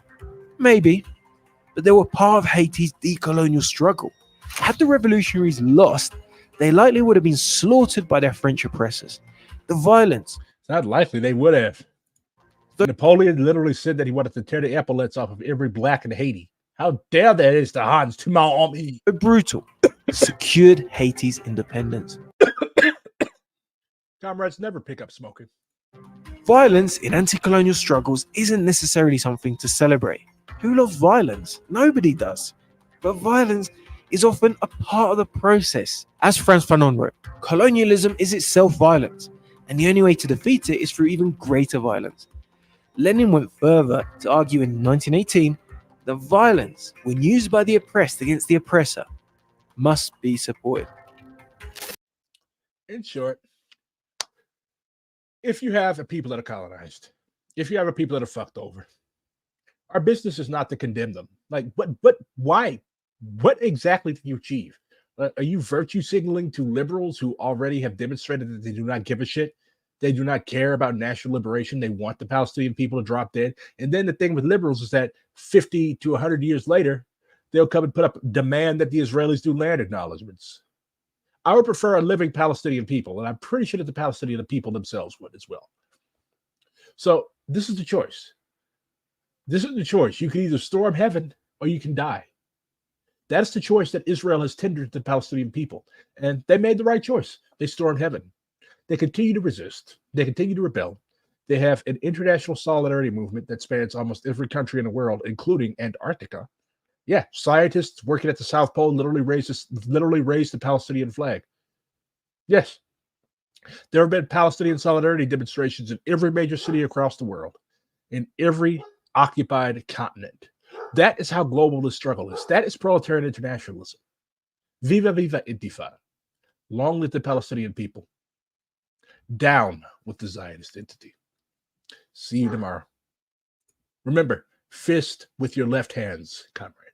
Maybe, but they were part of Haiti's decolonial struggle. Had the revolutionaries lost, they likely would have been slaughtered by their French oppressors. The violence. It's not likely they would have. Napoleon literally said that he wanted to tear the epaulets off of every black in Haiti. How dare that is the Hans to my army. Brutal. Secured Haiti's independence. Comrades, never pick up smoking. Violence in anti-colonial struggles isn't necessarily something to celebrate. Who loves violence? Nobody does. But violence is often a part of the process. As Frantz Fanon wrote, colonialism is itself violence, and the only way to defeat it is through even greater violence. Lenin went further to argue in 1918 that violence, when used by the oppressed against the oppressor, must be supported. In short, if you have a people that are colonized, if you have a people that are fucked over, our business is not to condemn them. Like, why? What exactly did you achieve? Are you virtue signaling to liberals who already have demonstrated that they do not give a shit? They do not care about national liberation. They want the Palestinian people to drop dead. And then the thing with liberals is that 50 to 100 years later, they'll come and put up demand that the Israelis do land acknowledgements. I would prefer a living Palestinian people, and I'm pretty sure that the Palestinian people themselves would as well. So this is the choice. This is the choice. You can either storm heaven or you can die. That's the choice that Israel has tendered to the Palestinian people. And they made the right choice. They stormed heaven. They continue to resist. They continue to rebel. They have an international solidarity movement that spans almost every country in the world, including Antarctica. Yeah, scientists working at the South Pole literally raised the Palestinian flag. Yes. There have been Palestinian solidarity demonstrations in every major city across the world, in every occupied continent. That is how global this struggle is. That is proletarian internationalism. Viva, viva Intifada. Long live the Palestinian people. Down with the Zionist entity. See you tomorrow. Remember, fist with your left hands, comrade.